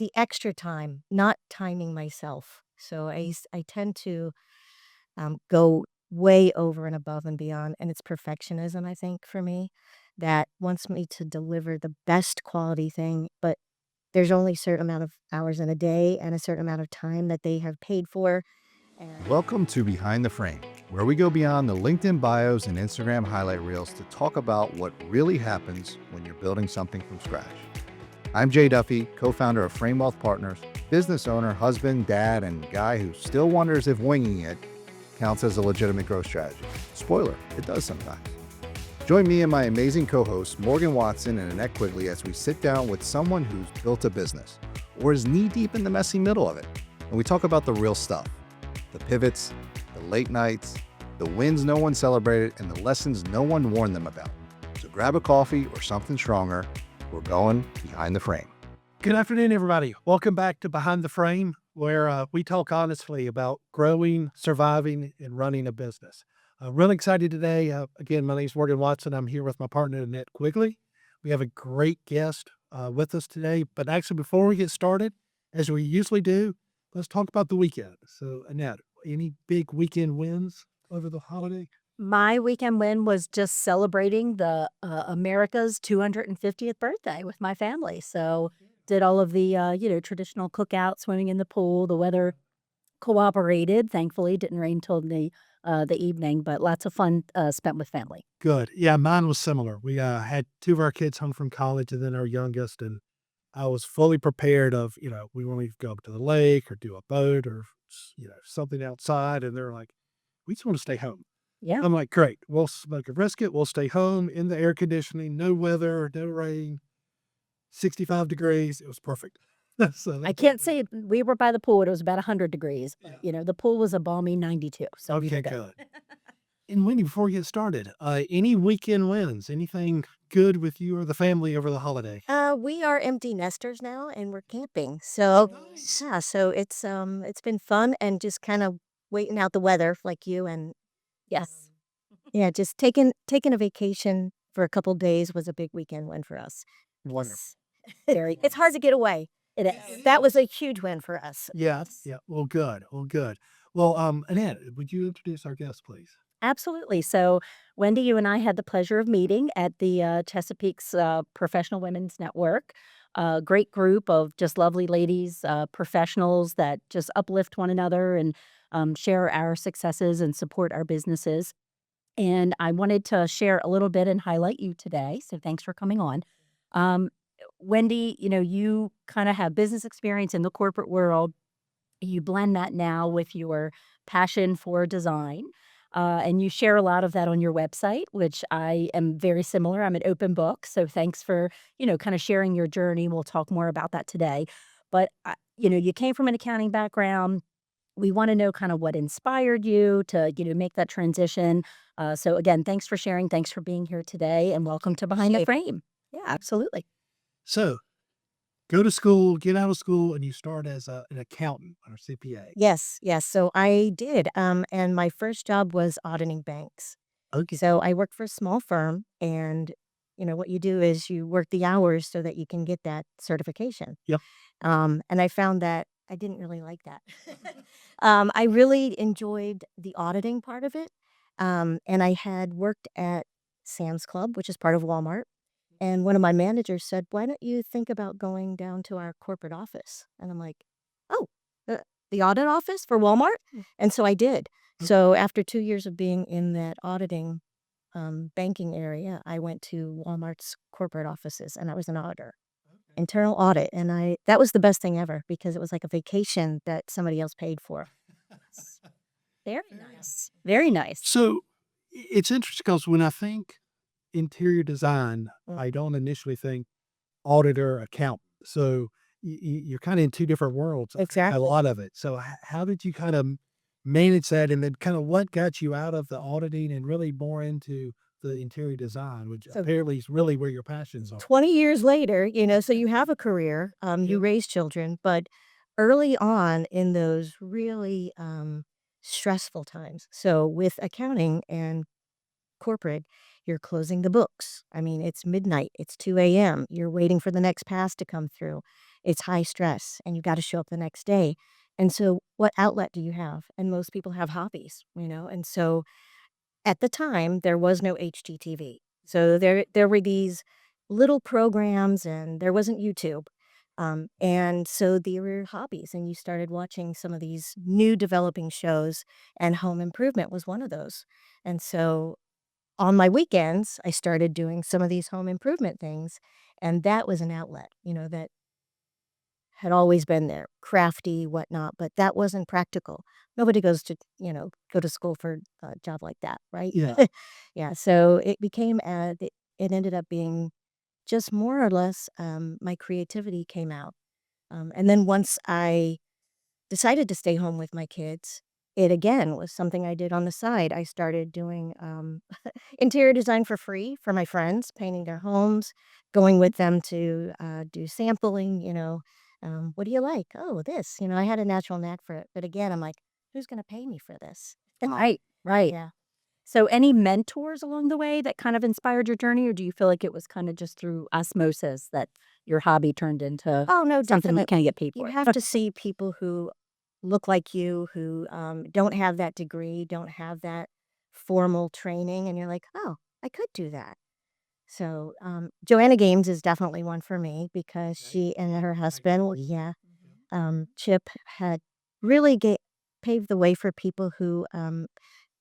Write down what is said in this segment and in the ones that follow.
the extra time, not timing myself. So I tend to go way over and above and beyond, and it's perfectionism, I think, for me, that wants me to deliver the best quality thing, but there's only a certain amount of hours in a day and a certain amount of time that they have paid for, and Welcome to Behind the Frame, where we go beyond the LinkedIn bios and Instagram highlight reels to talk about what really happens when you're building something from scratch. I'm Jay Duffy, co-founder of Frame Wealth Partners, business owner, husband, dad, and guy who still wonders if winging it counts as a legitimate growth strategy. Spoiler, it does sometimes. Join me and my amazing co-hosts, Morgan Watson and Annette Quigley, as we sit down with someone who's built a business or is knee-deep in the messy middle of it. And we talk about the real stuff, the pivots, the late nights, the wins no one celebrated, and the lessons no one warned them about. So grab a coffee or something stronger. We're going behind the frame. Good afternoon, everybody. Welcome back to Behind the Frame, where we talk honestly about growing, surviving, and running a business. Really excited today. Again, my name is Morgan Watson. I'm here with my partner, Annette Quigley. We have a great guest with us today. But actually, before we get started, as we usually do, let's talk about the weekend. So, Annette, any big weekend wins over the holiday? My weekend win was just celebrating the America's 250th birthday with my family. So did all of the traditional cookout, swimming in the pool. The weather cooperated. Thankfully, didn't rain till the evening, but lots of fun spent with family. Good. Yeah, mine was similar. We had two of our kids home from college and then our youngest, and I was fully prepared of, we want to go up to the lake or do a boat or, something outside. And they're like, we just want to stay home. Yeah. I'm like, great. We'll smoke a brisket. We'll stay home in the air conditioning, no weather, no rain, 65 degrees. It was perfect. So I can't say we were by the pool. It was about 100 degrees. But, the pool was a balmy 92. So we okay, were good. good. And Wendy, before we get started, any weekend wins? Anything good with you or the family over the holiday? we are empty nesters now, and we're camping. So Nice. yeah, so it's been fun and just kind of waiting out the weather like you, and Yes. yeah, just taking a vacation for a couple days was a big weekend win for us. Wonderful. Very. It's hard to get away. It Yes. is. That was a huge win for us. Yeah, Yes. yeah. Well, good. Well, good. Well, Annette, would you introduce our guest, please? Absolutely. So, Wendy, you and I had the pleasure of meeting at the Chesapeake's Professional Women's Network. A great group of just lovely ladies, professionals that just uplift one another and share our successes and support our businesses. And I wanted to share a little bit and highlight you today. So, thanks for coming on. Um, Wendy, you kind of have business experience in the corporate world. You blend that now with your passion for design, and you share a lot of that on your website, which I am very similar. I'm an open book, so thanks for, kind of sharing your journey. We'll talk more about that today. But, you came from an accounting background. We wanna know kind of what inspired you to, make that transition. So again, thanks for sharing. Thanks for being here today, and welcome to Behind the Appreciate it. Frame. Yeah, absolutely. So, go to school, get out of school, and you start as an accountant or CPA. Yes, yes. So I did. And my first job was auditing banks. Okay. So I worked for a small firm, and what you do is you work the hours so that you can get that certification. Yep. And I found that I didn't really like that. I really enjoyed the auditing part of it. And I had worked at Sam's Club, which is part of Walmart. And one of my managers said, "Why don't you think about going down to our corporate office?" And I'm like, "Oh, the audit office for Walmart?" And so I did. So after 2 years of being in that auditing banking area, I went to Walmart's corporate offices, and I was an auditor, internal audit. And that was the best thing ever because it was like a vacation that somebody else paid for. Yes. Very nice. Very nice. So it's interesting because when I think interior design, Mm. I don't initially think auditor, accountant. So you're kind of in two different worlds, a Exactly. lot of it. So how did you kind of manage that? And then kind of what got you out of the auditing and really more into the interior design, which So apparently is really where your passions are? 20 years later, so you have a career, you Yep. raise children, but early on in those really stressful times. So with accounting and corporate, you're closing the books. I mean, it's midnight, it's 2 a.m., you're waiting for the next pass to come through. it's high stress and you got to show up the next day. And so what outlet do you have? And most people have hobbies, And so at the time, there was no HGTV. So there were these little programs and there wasn't YouTube. And so there were hobbies and you started watching some of these new developing shows and home improvement was one of those. And so on my weekends, I started doing some of these home improvement things and that was an outlet, that had always been there, crafty, whatnot, but that wasn't practical. Nobody goes to, go to school for a job like that, right? Yeah. Yeah, so it became, it ended up being just more or less, my creativity came out. And then once I decided to stay home with my kids, it again was something I did on the side. I started doing interior design for free for my friends, painting their homes, going with them to do sampling. What do you like? Oh, this. I had a natural knack for it. But again, I'm like, who's going to pay me for this? Right, right. Yeah. So any mentors along the way that kind of inspired your journey, or do you feel like it was kind of just through osmosis that your hobby turned into Oh, no, something you definitely. kinda get paid You for? have to see people who look like you, who don't have that degree, don't have that formal training. And you're like, oh, I could do that. So, Joanna Gaines is definitely one for me because she and her husband, well, yeah, Chip had really paved the way for people who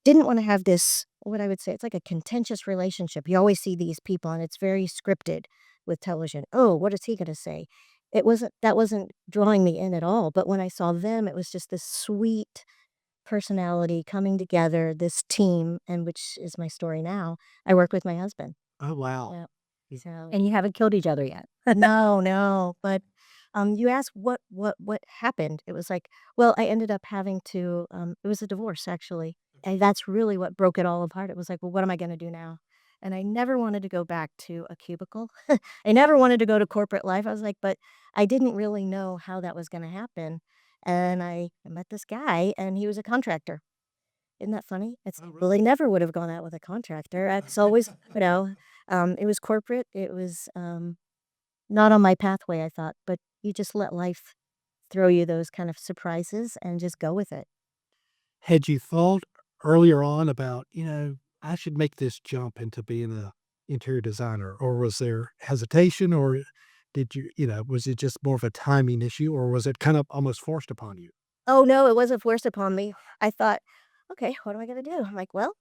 didn't want to have this, what I would say, it's like a contentious relationship. You always see these people and it's very scripted with television. Oh, what is he going to say? That wasn't drawing me in at all. But when I saw them, it was just this sweet personality coming together, this team, and which is my story now. I work with my husband. Oh, wow. Yeah. So And you haven't killed each other yet. no, no, but, you asked what happened. It was like, well, I ended up having to, it was a divorce, actually, and that's really what broke it all apart. It was like, "Well, what am I gonna do now?" And I never wanted to go back to a cubicle. I never wanted to go to corporate life. I was like, but I didn't really know how that was gonna happen, and I met this guy, and he was a contractor. Isn't that funny? It's Oh, well, really? I never would have gone out with a contractor. It's always, it was corporate. It was, not on my pathway, I thought, but you just let life throw you those kind of surprises and just go with it. Had you thought earlier on about, I should make this jump into being a interior designer, or was there hesitation, or did was it just more of a timing issue, or was it kind of almost forced upon you? Oh, no, it wasn't forced upon me. I thought, "Okay, what am I gonna do?" I'm like, "Well,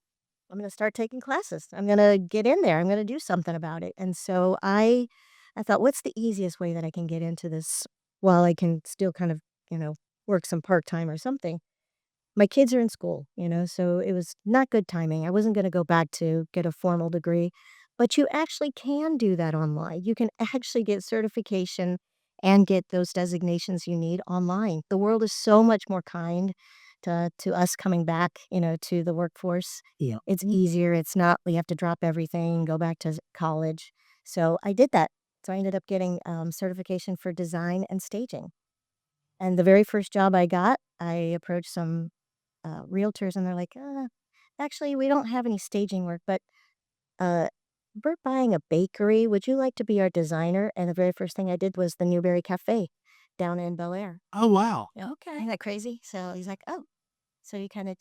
I'm gonna start taking classes. I'm gonna get in there. I'm gonna do something about it." And so I thought, "What's the easiest way that I can get into this while I can still kind of, work some part-time or something?" My kids are in school, so it was not good timing. I wasn't gonna go back to get a formal degree, but you actually can do that online. You can actually get certification and get those designations you need online. The world is so much more kind to us coming back, to the workforce. Yeah. It's easier. It's not we have to drop everything, go back to college. So I did that. So I ended up getting certification for design and staging. And the very first job I got, I approached some realtors and they're like, actually, we don't have any staging work, but uh, we're buying a bakery. Would you like to be our designer?" And the very first thing I did was the Newberry Cafe down in Bel Air. Oh, wow. Yeah. Okay. Isn't that crazy? So he's like, oh, so you kind of,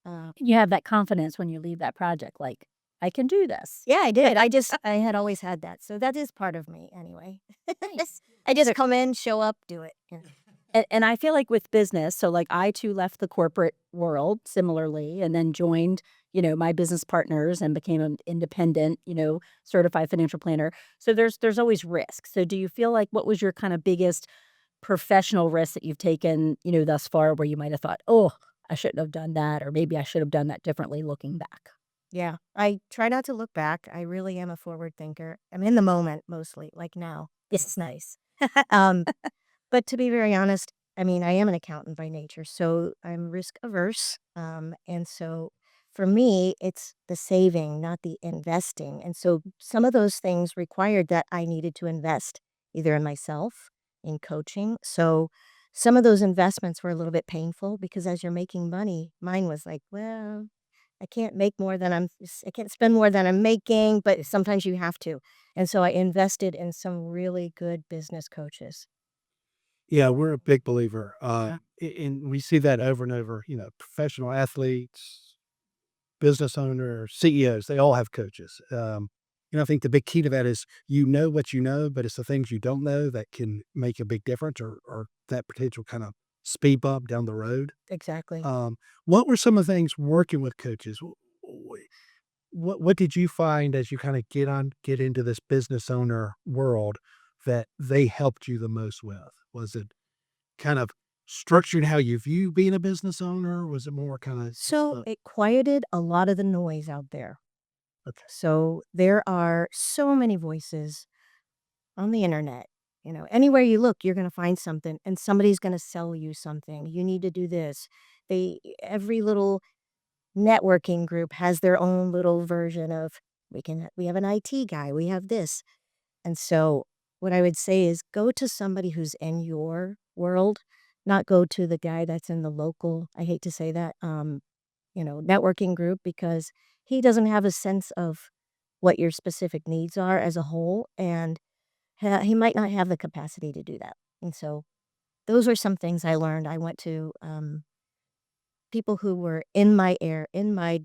uh, You have that confidence when you leave that project, like, "I can do this." yeah, I did. I had always had that. So that is part of me anyway. Nice. I just come in, show up, do it. Yeah. And I feel like with business, so, like, I too left the corporate world similarly and then joined, my business partners and became an independent, certified financial planner. So there's always risk. So do you feel like what was your kind of biggest professional risk that you've taken, thus far where you might have thought, "Oh, I shouldn't have done that," or maybe I should have done that differently looking back? Yeah. I try not to look back. I really am a forward thinker. I'm in the moment mostly, like now. This is nice. um, But to be very honest, I mean, I am an accountant by nature, so I'm risk averse. And so for me, it's the saving, not the investing. And so some of those things required that I needed to invest either in myself, in coaching. So some of those investments were a little bit painful because as you're making money, mine was like, well, I can't make more than I can't spend more than I'm making, but sometimes you have to. And so I invested in some really good business coaches. Yeah, we're a big believer, and we see that over and over, professional athletes, business owners, CEOs, they all have coaches. I think the big key to that is you know what you know, but it's the things you don't know that can make a big difference or that potential kind of speed bump down the road. Exactly. Um, what were some of the things working with coaches? What did you find as you kind of get into this business owner world that they helped you the most with? Was it kind of structured how you view being a business owner? Or was it more kind of just So it quieted a lot of the noise out there. okay? So there are so many voices on the internet. Anywhere you look, you're going to find something and somebody's going to sell you something. You need to do this. Every little networking group has their own little version of we have an IT guy, we have this. And so what I would say is go to somebody who's in your world, not go to the guy that's in the local, I hate to say that, networking group because he doesn't have a sense of what your specific needs are as a whole and he might not have the capacity to do that. And so those were some things I learned. I went to people who were in my air, in my,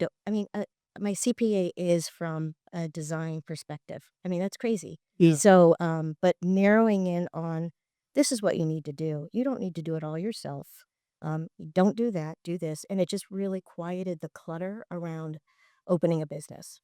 my CPA is from a design perspective. I mean, that's crazy. Yeah, So, but narrowing in on this is what you need to do. You don't need to do it all yourself. You don't do that, do this. And it just really quieted the clutter around opening a business.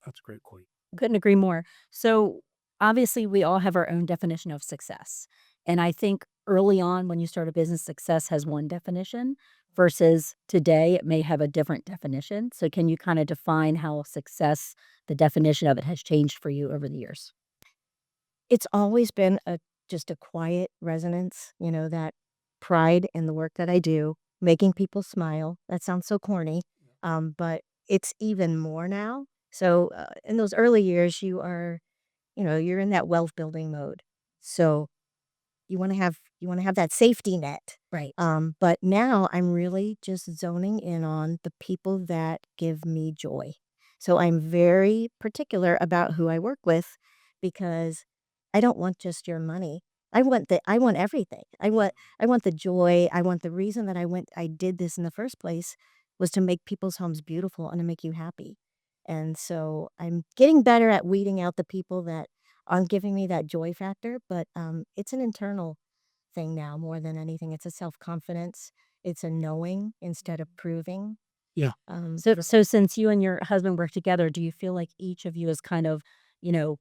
that's a great point. Couldn't agree more. So, obviously, we all have our own definition of success. And I think early on when you start a business, success has one definition versus today, it may have a different definition. So, can you kind of define how success, the definition of it, has changed for you over the years? It's always been just a quiet resonance, that pride in the work that I do, making people smile. That sounds so corny, but it's even more now. So, in those early years, you're in that wealth building mode. So you wanna have that safety net. Right. But now I'm really just zoning in on the people that give me joy. So I'm very particular about who I work with because I don't want just your money. I want everything. I want the joy. I want the reason that I did this in the first place was to make people's homes beautiful and to make you happy. And so I'm getting better at weeding out the people that aren't giving me that joy factor, but it's an internal thing now more than anything. It's a self-confidence. It's a knowing instead of proving. Yeah. So since you and your husband work together, do you feel like each of you is kind of, you know,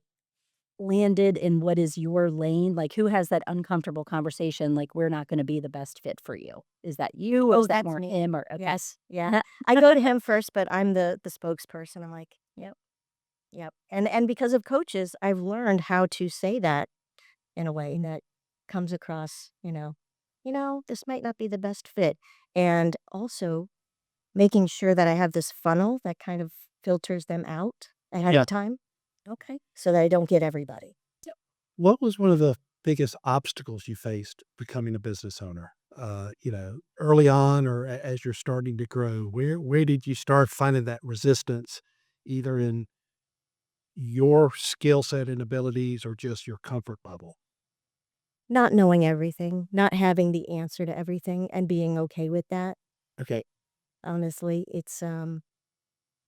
landed in what is your lane? Like, who has that uncomfortable conversation, like, "We're not gonna be the best fit for you." Is that you, or Oh, is that that's more me. him, or okay. Yes, yeah. I go to him first, but I'm the spokesperson. I'm like, "Yep, yep." And because of coaches, I've learned how to say that in a way that comes across, this might not be the best fit. And also making sure that I have this funnel that kind of filters them out ahead Yeah. of time Okay. so that I don't get everybody. What was one of the biggest obstacles you faced becoming a business owner? Early on or as you're starting to grow, where did you start finding that resistance, either in your skill set and abilities or just your comfort level? Not knowing everything, not having the answer to everything and being okay with that. Okay. Honestly,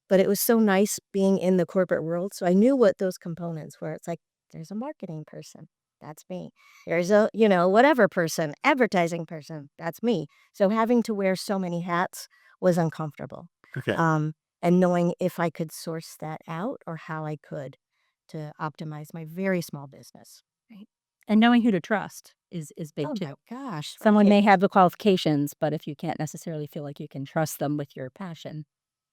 but it was so nice being in the corporate world, so I knew what those components were. It's like, there's a marketing person, that's me. There's a, whatever person, advertising person, that's me. So having to wear so many hats was uncomfortable. Okay. Um, and knowing if I could source that out or how I could to optimize my very small business. Right. And knowing who to trust is big Oh too. my gosh. Someone Okay, may have the qualifications, but if you can't necessarily feel like you can trust them with your passion,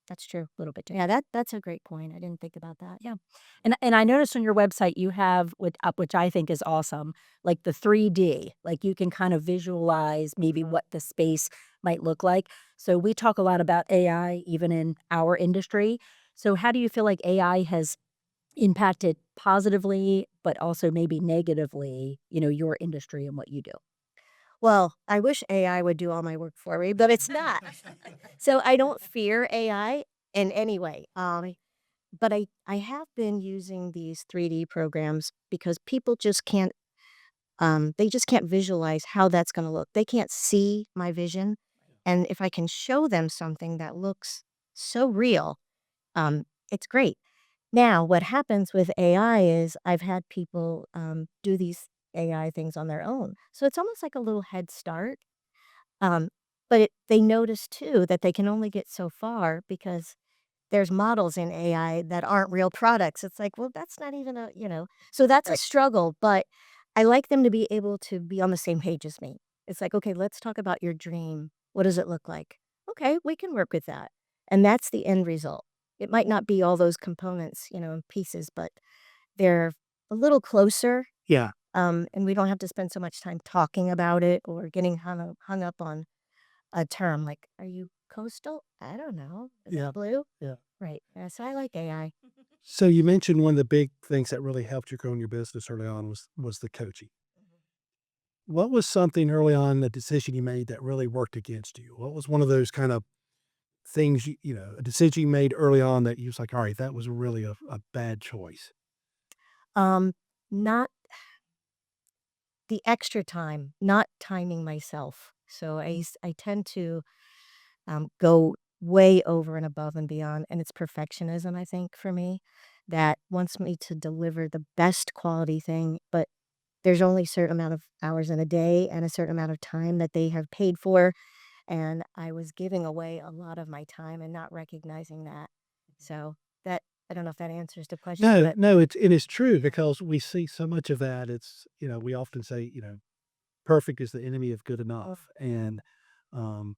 that's true. a little bit Yeah, different. that's a great point. I didn't think about that. Yeah. And I noticed on your website you have which I think is awesome, like the 3D. Like you can kind of visualize maybe what the space might look like. So we talk a lot about AI even in our industry. So how do you feel like AI has impacted positively, but also maybe negatively, your industry and what you do? Well, I wish AI would do all my work for me, but it's not. So I don't fear AI. in any way. But I have been using these 3D programs because people just can't they just can't visualize how that's gonna look. They can't see my vision, and if I can show them something that looks so real, it's great. Now, what happens with AI is I've had people, do these AI things on their own, so it's almost like a little head start, but they notice too that they can only get so far because there's models in AI that aren't real products. It's like, well, that's not even a, so that's a Right. struggle, but I like them to be able to be on the same page as me. It's like, okay, let's talk about your dream. What does it look like? Okay, we can work with that. And that's the end result. It might not be all those components, and pieces, but they're a little closer. Yeah. And we don't have to spend so much time talking about it or getting hung up on a term like, are you coastal? I don't know. Is Yeah. that blue? Yeah. Right. Yeah, so I like AI. So you mentioned one of the big things that really helped you grow in your business early on was the coaching. What was something early on, a decision you made that really worked against you? What was one of those kind of things a decision you made early on that you was like, all right, that was really a bad choice? Um, not the extra time, not timing myself. So I tend to go way over and above and beyond, and it's perfectionism, I think, for me, that wants me to deliver the best quality thing, but there's only a certain amount of hours in a day and a certain amount of time that they have paid for. And I was giving away a lot of my time and not recognizing that. So that I don't know if that answers the question, No, but no, it is true because we see so much of that. We often say, perfect is the enemy of good mm, enough. Um,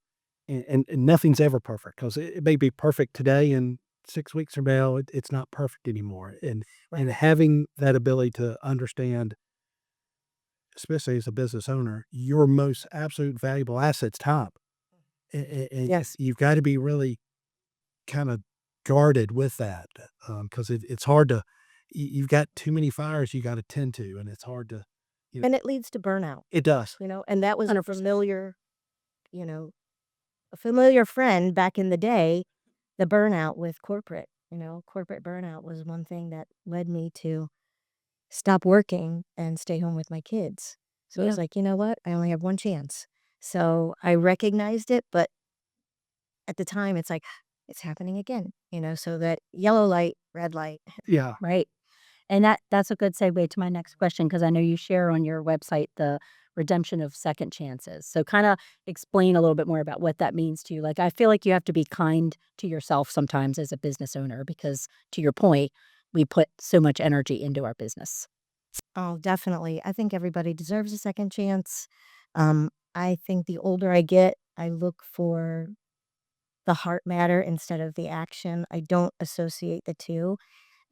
and nothing's ever perfect because it may be perfect today and 6 weeks from now, it's not perfect anymore. And right. having that ability to understand, especially as a business owner, your most absolute valuable asset's time. And Yes. you've got to be really kind of guarded with that because it's hard to, you've got too many fires you got to tend to, and it's hard to, you know, And it leads to burnout, it does. and that was 100%. you know, a familiar friend back in the day, the burnout with corporate. Corporate burnout was one thing that led me to stop working and stay home with my kids. So it was Yeah. like, you know what? I only have one chance. So I recognized it, but at the time it's like, it's happening again, so that yellow light, red light. Yeah. Right. And that's a good segue to my next question because I know you share on your website the redemption of second chances. So kinda explain a little bit more about what that means to you. Like, I feel like you have to be kind to yourself sometimes as a business owner because, to your point, we put so much energy into our business. Oh, definitely. I think everybody deserves a second chance. I think the older I get, I look for the heart matter instead of the action. I don't associate the two.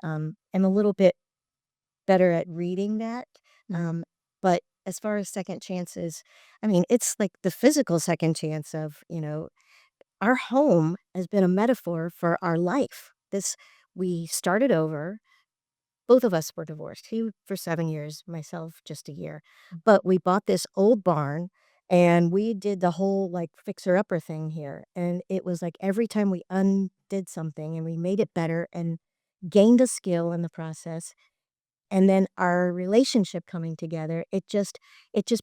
I'm a little bit better at reading that. Um, but as far as second chances, I mean, it's like the physical second chance of, our home has been a metaphor for our life. We started over. Both of us were divorced. He for 7 years, myself just a year. But we bought this old barn and we did the whole like fixer upper thing here. And it was like every time we undid something and we made it better and gained a skill in the process, and then our relationship coming together, it just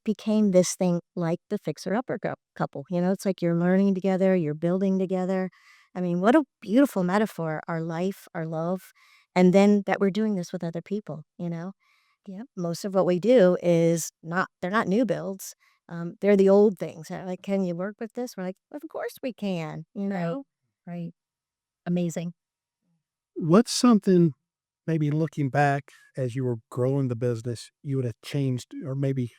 became this thing like the fixer-upper couple, it's like you're learning together, you're building together. I mean, what a beautiful metaphor, our life, our love, and then that we're doing this with other people. Yeah, most of what we do is they're not new builds, they're the old things, like, "Can you work with this?" We're like, "Of course we can," you Right. know? Right. Amazing. What's something, maybe looking back as you were growing the business, you would have changed, or maybe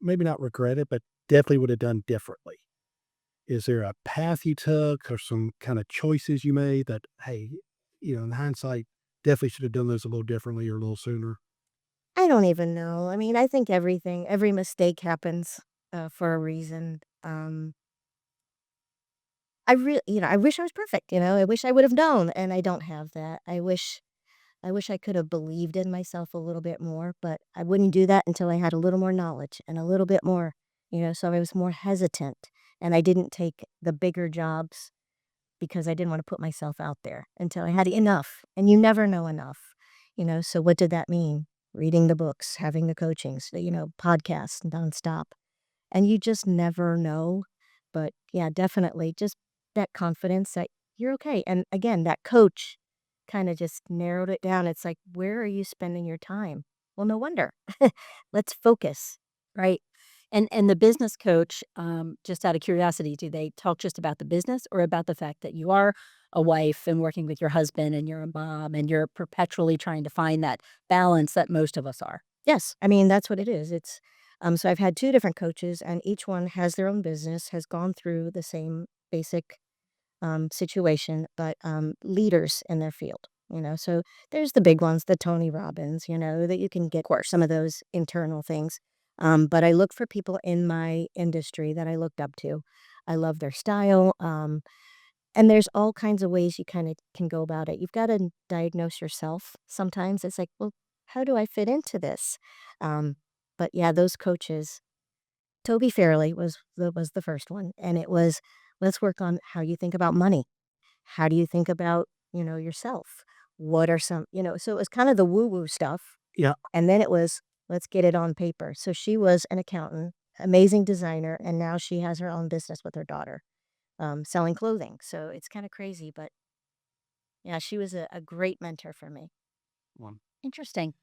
not regret it, but definitely would have done differently? Is there a path you took or some kind of choices you made that, hey, in hindsight, definitely should have done those a little differently or a little sooner? I don't even know. I mean, I think every mistake happens, for a reason. I wish I was perfect, I wish I would have known, and I don't have that. I wish I could have believed in myself a little bit more, but I wouldn't do that until I had a little more knowledge and a little bit more, so I was more hesitant, and I didn't take the bigger jobs, because I didn't want to put myself out there until I had enough. And you never know enough, So what did that mean? Reading the books, having the coachings, podcasts nonstop. And you just never know. But yeah, definitely just that confidence that you're okay. And again, that coach kind of just narrowed it down. It's like, where are you spending your time? Well, no wonder. Let's focus. Right. And the business coach, just out of curiosity, do they talk just about the business or about the fact that you are a wife and working with your husband and you're a mom and you're perpetually trying to find that balance that most of us are? Yes, I mean, that's what it is. So I've had 2 different coaches, and each one has their own business, has gone through the same basic, situation, but, leaders in their field. So there's the big ones, the Tony Robbins, that you can get some of those internal things. But I look for people in my industry that I looked up to. I love their style, and there's all kinds of ways you kinda can go about it. You've gotta diagnose yourself sometimes. It's like, "Well, how do I fit into this?" Um, but yeah, those coaches Toby Fairley was the first one, and it was, "Let's work on how you think about money. How do you think about, yourself? What are so it was kind of the woo-woo stuff, Yeah. and then it was, "Let's get it on paper." So she was an accountant, amazing designer, and now she has her own business with her daughter, selling clothing. So it's kinda crazy, but yeah, she was a great mentor for me. One. Interesting.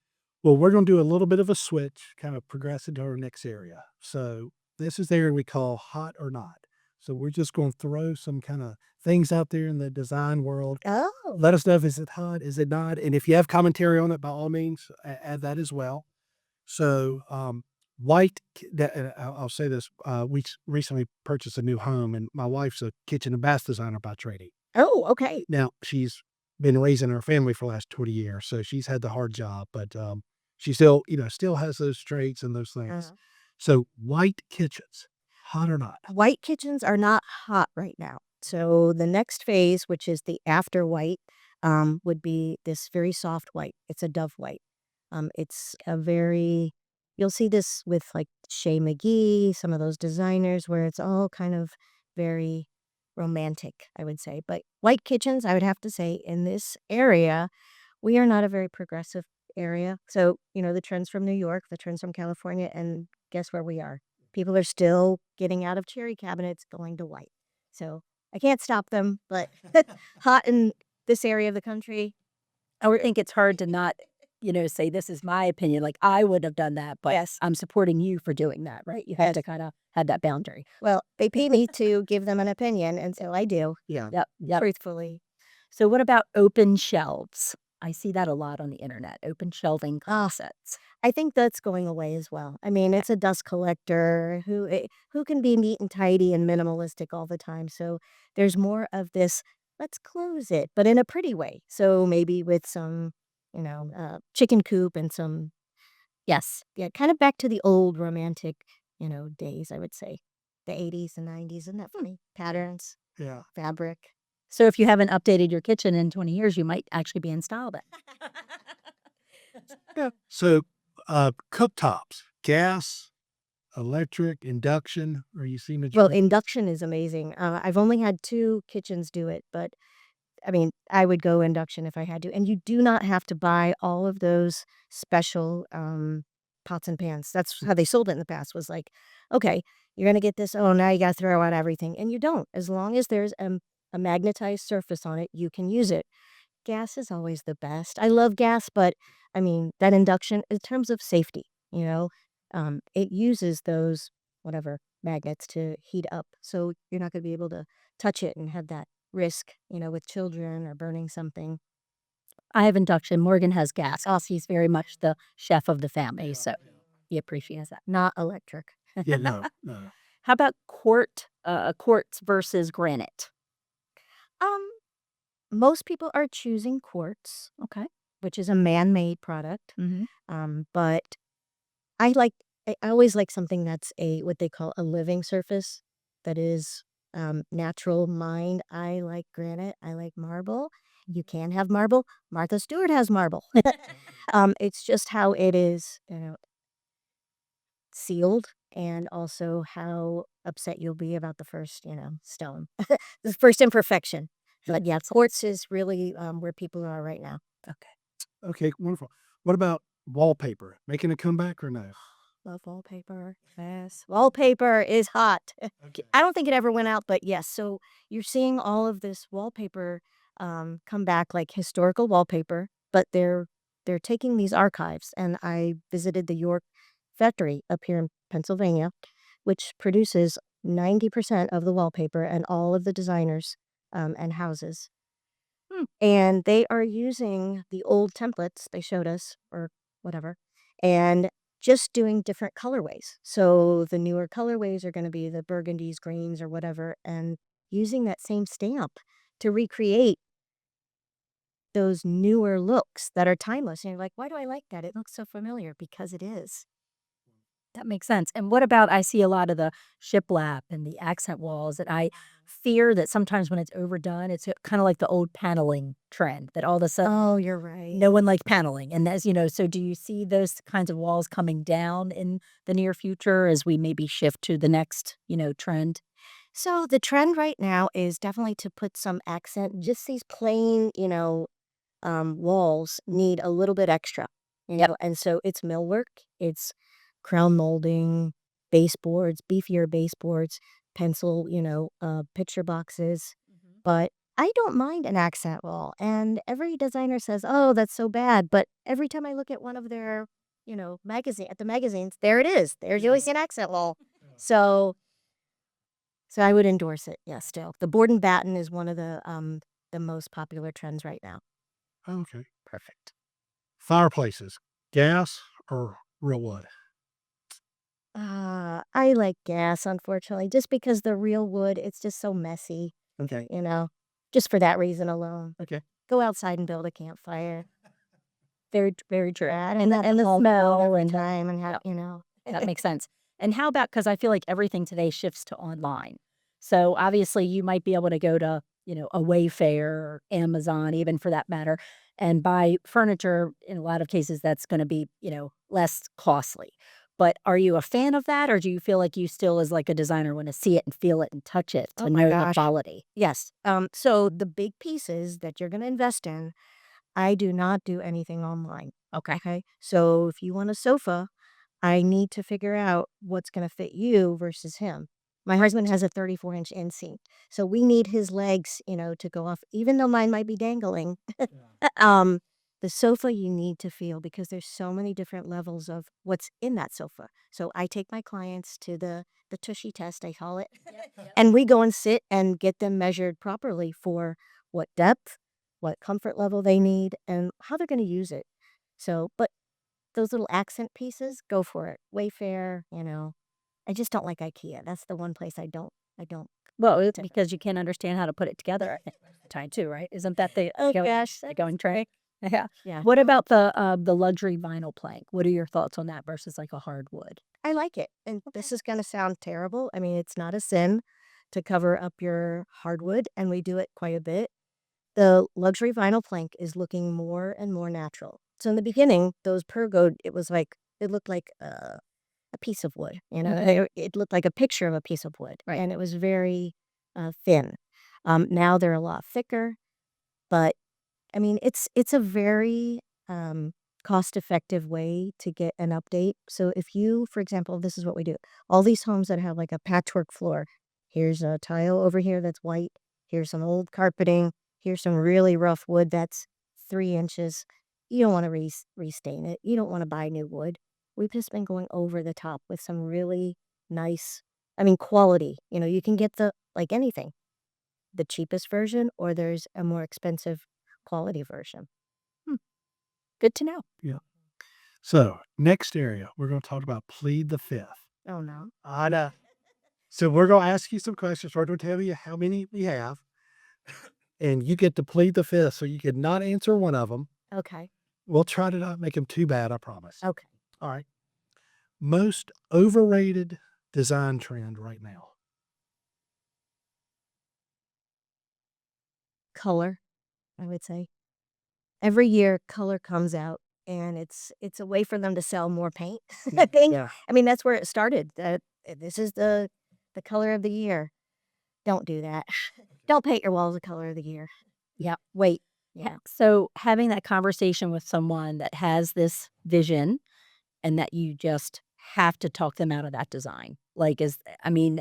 Well, we're going to do a little bit of a switch, kind of progress into our next area. So this is the area we call hot or not. So we're just going to throw some kind of things out there in the design world. Oh. Let us know if is it hot, is it not, and if you have commentary on it, by all means, add that as well. So white. I'll say this: we recently purchased a new home, and my wife's a kitchen and bath designer by training. Oh, okay. Now she's been raising her family for the last 20 years, so she's had the hard job, but she still, still has those traits and those things. Uh So white kitchens, hot or not? White kitchens are not hot right now. So the next phase, which is the after white, would be this very soft white. It's a dove white. It's a very You'll see this with like Shea McGee, some of those designers where it's all kind of very romantic, I would say. But white kitchens, I would have to say, in this area, we are not a very progressive area. So, the trends from New York, the trends from California, and guess where we are? People are still getting out of cherry cabinets, going to white. So I can't stop them, but hot in this area of the country. I would think it's hard to not, say this is my opinion. Like I would have done that, but Yes. I'm supporting you for doing that, right? You have Yes. to kind of have that boundary. Well, they pay me to give them an opinion, and so I do. Yeah. Yep. Yep. Truthfully. So what about open shelves? I see that a lot on the internet, open shelving Ah, concepts. I think that's going away as well. I mean, it's a dust collector who can be neat and tidy and minimalistic all the time. So there's more of this, let's close it, but in a pretty way. So maybe with some, chicken coop and some, yes, yeah, kind of back to the old romantic, days, I would say. The 80s and 90s. Isn't that funny? Patterns, Yeah. fabric. So if you haven't updated your kitchen in 20 years, you might actually be in style then. Yeah. So cooktops, gas, electric, induction. Are you seeing the Well, trend? induction is amazing. I've only had 2 kitchens do it, but I mean, I would go induction if I had to, and you do not have to buy all of those special, pots and pans. That's how they sold it in the past, was like, "Okay, you're gonna get this, oh, now you gotta throw out everything," and you don't. As long as there's, a magnetized surface on it, you can use it. Gas is always the best. I love gas, but, I mean, that induction, in terms of safety, it uses those, whatever, magnets to heat up, so you're not gonna be able to touch it and have that risk, with children or burning something. I have induction. Morgan has gas. He's very much the chef of the family, so he appreciates that. Not electric. Yeah, no, no. How about quartz versus granite? Um, Most people are choosing quartz, Okay. which is a man-made product, Mhm. but I like I always like something that's what they call a living surface that is, natural mined. I like granite, I like marble. You can have marble. Martha Stewart has marble. It's just how it is, sealed, and also how upset you'll be about the first, stone, the first imperfection. But yeah, sports is really where people are right now. Okay. Okay, wonderful. What about wallpaper? Making a comeback or no? Love wallpaper. Yes. Wallpaper is hot. Okay. I don't think it ever went out, but yes. So you're seeing all of this wallpaper come back, like historical wallpaper, but they're taking these archives. And I visited the York factory up here in Pennsylvania, which produces 90% of the wallpaper and all of the designers and houses. And they are using the old templates they showed us or whatever, and just doing different colorways. So the newer colorways are going to be the burgundies, greens, or whatever, and using that same stamp to recreate those newer looks that are timeless. And you're like, why do I like that? It looks so familiar because it is. That makes sense. And what about I see a lot of the shiplap and the accent walls, and I fear that sometimes when it's overdone, it's kind of like the old paneling trend that all of a sudden Oh, you're right. no one likes paneling. And as you know, so do you see those kinds of walls coming down in the near future as we maybe shift to the next, trend? So the trend right now is definitely to put some accent. Just these plain, walls need a little bit extra, Yep. and so it's millwork, it's crown molding, baseboards, beefier baseboards, pencil, picture boxes. But I don't mind an accent wall. And every designer says, oh, that's so bad. But every time I look at one of their, at the magazines, there it is. There's always an accent wall. So, so I would endorse it. Yeah, still. The board and batten is one of the most popular trends right now. Okay. Perfect. Fireplaces, gas or real wood? I like gas, unfortunately, just because the real wood, it's just so messy, Okay. just for that reason alone. Okay. Go outside and build a campfire. Very, very true. And the whole smell smell every and time and Yep. how. That makes sense. And how about because I feel like everything today shifts to online. So obviously you might be able to go to, a Wayfair or Amazon, even for that matter, and buy furniture. In a lot of cases, that's going to be, less costly. But are you a fan of that, or do you feel like you still, as like a designer, want to see it and feel it and touch it Oh to my know the gosh. quality? Yes. So the big pieces that you're going to invest in, I do not do anything online. Okay. Okay. So if you want a sofa, I need to figure out what's going to fit you versus him. My husband has a 34-inch inseam. So we need his legs, to go off, even though mine might be dangling. um, the sofa you need to feel because there's so many different levels of what's in that sofa. So I take my clients to the tushy test, I call it. And we go and sit and get them measured properly for what depth, what comfort level they need, and how they're going to use it. So, but those little accent pieces, go for it. Wayfair, I just don't like IKEA. That's the one place I don't. Well, it's t- because you can't understand how to put it together at the time too, right? Isn't that Oh go gosh, the going trend? Yeah. yeah. What about the luxury vinyl plank? What are your thoughts on that versus like a hardwood? I like it. And this is going to sound terrible. I mean, it's not a sin to cover up your hardwood, and we do it quite a bit. The luxury vinyl plank is looking more and more natural. So in the beginning, those pergoed, it looked like a piece of wood. It looked like a picture of a piece of wood, Right. and it was very thin. Now they're a lot thicker, but I mean, it's a very cost-effective way to get an update. So if you, for example, this is what we do. All these homes that have like a patchwork floor. Here's a tile over here that's white. Here's some old carpeting. Here's some really rough wood that's 3 inches. You don't want to restain it. You don't want to buy new wood. We've just been going over the top with some really nice, I mean, quality. You can get like anything, the cheapest version, or there's a more expensive quality version. Good to know. Yeah. So next area, we're going to talk about plead the fifth. Oh, no. I know. So we're going to ask you some questions. We're going to tell you how many we have, and you get to plead the fifth. So you could not answer one of them. Okay. We'll try to not make them too bad, I promise. Okay. All right. Most overrated design trend right now. Color, I would say. Every year, color comes out, and it's a way for them to sell more paint, I think. Yeah. I mean, that's where it started, that this is the color of the year. Don't do that. Don't paint your walls the color of the year. Yep. Wait. Yeah. So having that conversation with someone that has this vision and that you just have to talk them out of that design. Like, I mean,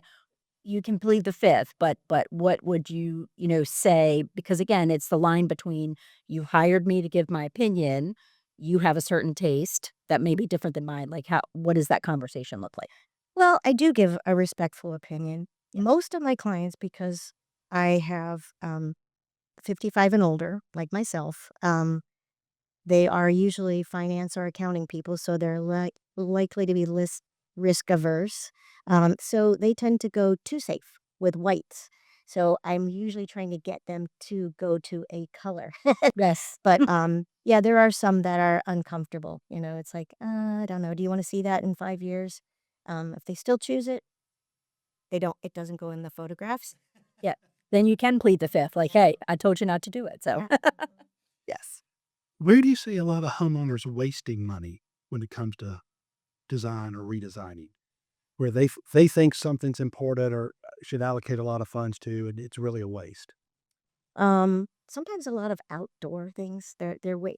you can plead the fifth, but what would you, say? Because again, it's the line between you hired me to give my opinion, you have a certain taste that may be different than mine. Like, what does that conversation look like? Well, I do give a respectful opinion. Yeah. Most of my clients, because I have 55 and older, like myself, they are usually finance or accounting people, so they're likely to be less risk averse. So they tend to go too safe with whites. So I'm usually trying to get them to go to a color. Yes. But yeah, there are some that are uncomfortable. It's like, I don't know. Do you want to see that in 5 years? If they still choose it, they don't. It doesn't go in the photographs. Yeah. Then you can plead the fifth. Like, hey, I told you not to do it. So, Yeah. yes. Where do you see a lot of homeowners wasting money when it comes to design or redesigning? Where they think something's important or should allocate a lot of funds to, and it's really a waste. Sometimes a lot of outdoor things. They're way.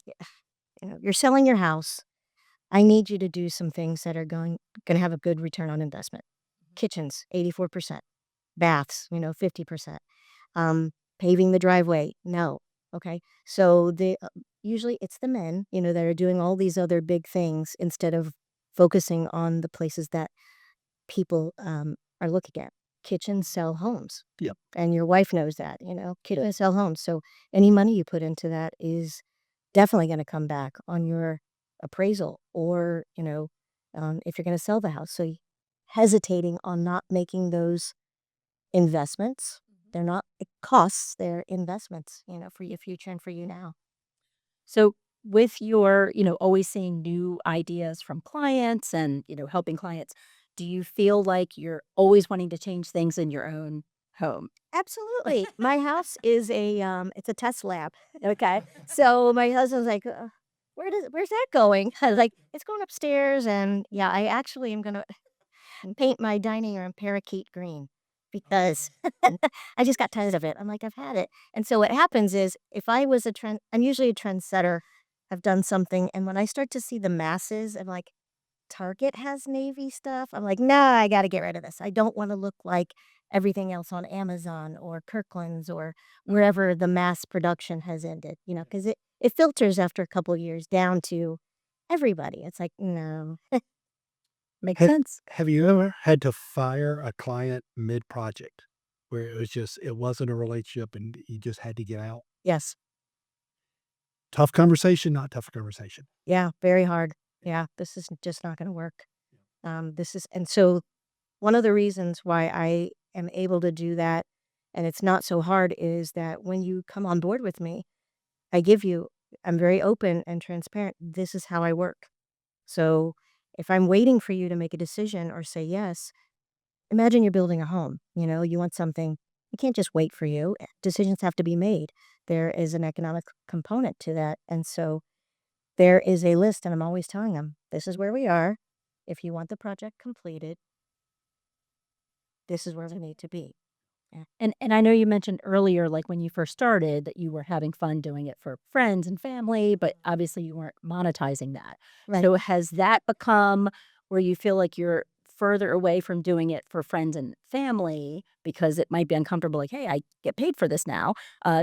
You're selling your house. I need you to do some things that are going to have a good return on investment. Kitchens, 84%. Baths, 50%. Paving the driveway, no. Okay. So usually it's the men, that are doing all these other big things instead of focusing on the places that people are looking at. Kitchens sell homes. Yep. And your wife knows that, kitchens sell homes. So any money you put into that is definitely going to come back on your appraisal or, if you're going to sell the house. So hesitating on not making those investments. They're not costs, they're investments, for your future and for you now. So with your, always seeing new ideas from clients and, helping clients, do you feel like you're always wanting to change things in your own home? Absolutely. My house is it's a test lab. Okay. So my husband's like, where's that going? I was like, it's going upstairs. And yeah, I actually am going to paint my dining room parakeet green because I just got tired of it. I'm like, I've had it. And so what happens is if I was I'm usually a trendsetter. I've done something. And when I start to see the masses, I'm like, Target has navy stuff. I'm like, "No, I gotta get rid of this. I don't wanna look like everything else on Amazon or Kirkland's or wherever the mass production has ended," because it filters after a couple years down to everybody. It's like, "No." Makes Have sense. have you ever had to fire a client mid-project where it wasn't a relationship and you just had to get out? Yes. Tough conversation, not tough conversation. Yeah, very hard. Yeah, this is just not gonna work. And so one of the reasons why I am able to do that and it's not so hard is that when you come on board with me, I give you I'm very open and transparent. This is how I work. So if I'm waiting for you to make a decision or say yes, imagine you're building a home. You want something, you can't just wait for you. Decisions have to be made. There is an economic component to that. And so there is a list, and I'm always telling them, this is where we are. If you want the project completed, this is where we need to be. Yeah. And I know you mentioned earlier, like when you first started, that you were having fun doing it for friends and family, but obviously you weren't monetizing that. Right. So has that become where you feel like you're further away from doing it for friends and family because it might be uncomfortable? Like, hey, I get paid for this now.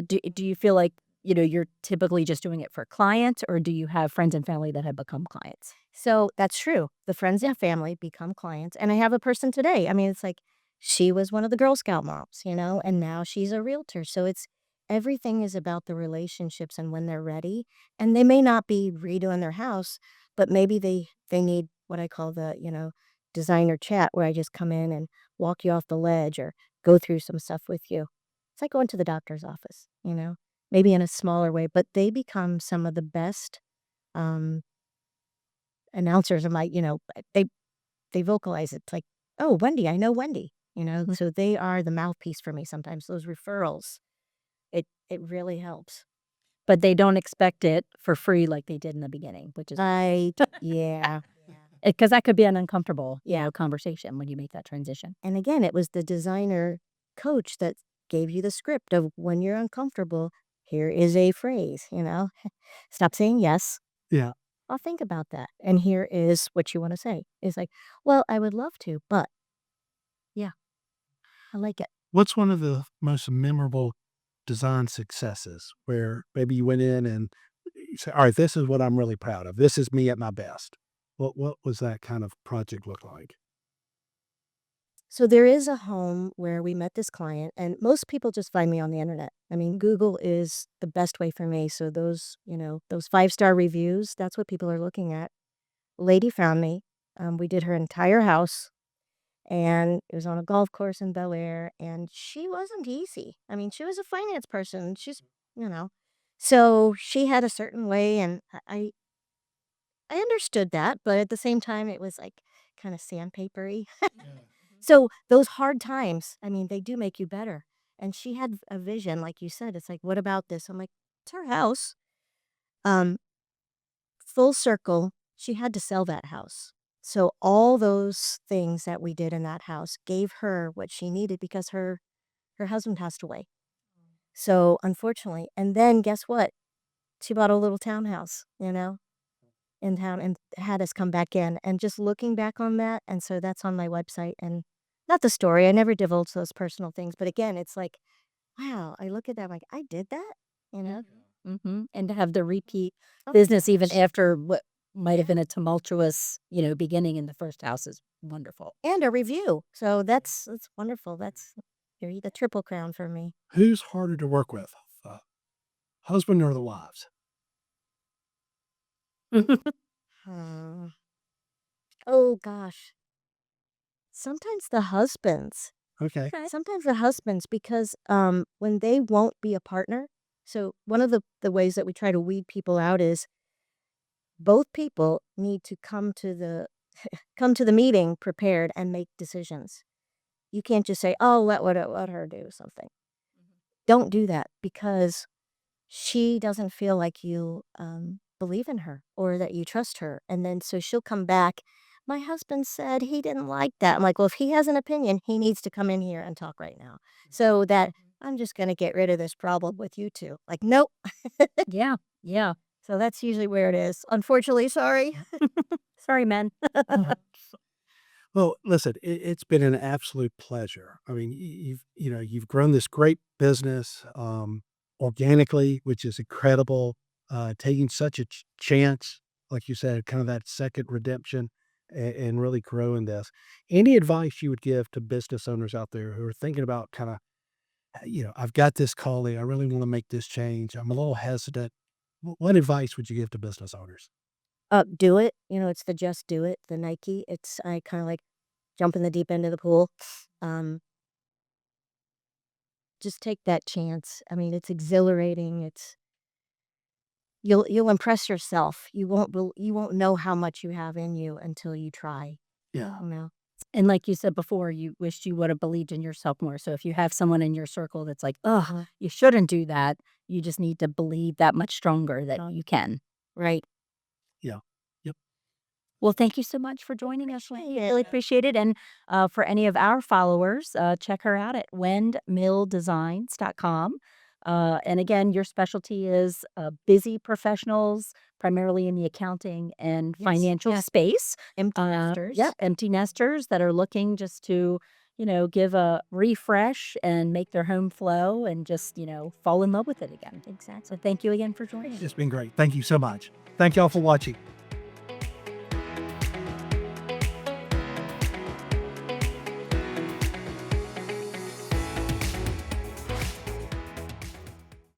Do you feel like you're typically just doing it for clients, or do you have friends and family that have become clients? So that's true. The friends and family become clients. And I have a person today. I mean, it's like she was one of the Girl Scout moms, and now she's a realtor. So everything is about the relationships and when they're ready. And they may not be redoing their house, but maybe they need what I call the, designer chat where I just come in and walk you off the ledge or go through some stuff with you. It's like going to the doctor's office, maybe in a smaller way, but they become some of the best um announcers. I'm like, they vocalize it. It's like, "Oh, Wendy, I know Wendy," So they are the mouthpiece for me sometimes. Those referrals, it really helps. But they don't expect it for free like they did in the beginning, which is Right. Yeah. because that could be an uncomfortable, Yeah. conversation when you make that transition. And again, it was the designer coach that gave you the script of when you're uncomfortable, here is a phrase, stop saying yes. Yeah. I'll think about that. And here is what you want to say. It's like, well, I would love to, but yeah, I like it. What's one of the most memorable design successes where maybe you went in and you say, all right, this is what I'm really proud of. This is me at my best. What was that kind of project look like? So there is a home where we met this client, and most people just find me on the internet. I mean, Google is the best way for me. So those 5-star reviews, that's what people are looking at. Lady found me. We did her entire house, and it was on a golf course in Bel Air, and she wasn't easy. I mean, she was a finance person. You know, so she had a certain way, and I understood that, but at the same time, it was like kind of sandpapery. So those hard times, I mean, they do make you better. And she had a vision, like you said. It's like, what about this? I'm like, it's her house. Um, Full circle, she had to sell that house. So all those things that we did in that house gave her what she needed because her husband passed away. So unfortunately, and then guess what? She bought a little townhouse, in town and had us come back in. And just looking back on that, and so that's on my website. And not the story. I never divulge those personal things, but again, it's like, wow, I look at that, I'm like, I did that, you know? And to have the repeat Oh my business even gosh. after what might have Yeah. been a tumultuous, beginning in the first house is wonderful. And a review. So that's wonderful. That's the triple crown for me. Who's harder to work with, the husband or the wives? Hmm. Oh gosh. Sometimes the husbands. Okay. Okay. Sometimes the husbands because when they won't be a partner. So one of the ways that we try to weed people out is both people need to come to the meeting prepared and make decisions. You can't just say, "Oh, let her do something." Don't do that because she doesn't feel like you believe in her or that you trust her, and then so she'll come back. My husband said he didn't like that. I'm like, well, if he has an opinion, he needs to come in here and talk right now, so that I'm just going to get rid of this problem with you two. Like, nope. Yeah. Yeah. So that's usually where it is. Unfortunately, sorry. Sorry, men. Well, listen, it's been an absolute pleasure. I mean, you've grown this great business organically, which is incredible. Taking such a chance, like you said, kind of that second redemption, and really growing this. Any advice you would give to business owners out there who are thinking about kind of, I've got this calling, I really want to make this change. I'm a little hesitant. What advice would you give to business owners? Do it. It's the just do it, the Nike. I kind of like jump in the deep end of the pool. Um, just take that chance. I mean, it's exhilarating. You'll impress yourself. You won't know how much you have in you until you try. Yeah. And like you said before, you wished you would have believed in yourself more. So if you have someone in your circle that's like, oh, you shouldn't do that, you just need to believe that much stronger that you can. Right. Yeah. Yep. Well, thank you so much for joining us. Appreciate it. Really appreciate it. And for any of our followers, check her out at wendmilldesigns.com. And again, your specialty is busy professionals, primarily in the accounting and Yes, financial yes. space. Empty nesters. Yeah, empty nesters that are looking just to, give a refresh and make their home flow and just, fall in love with it again. Exactly. So thank you again for joining. It's been great. Thank you so much. Thank y'all for watching.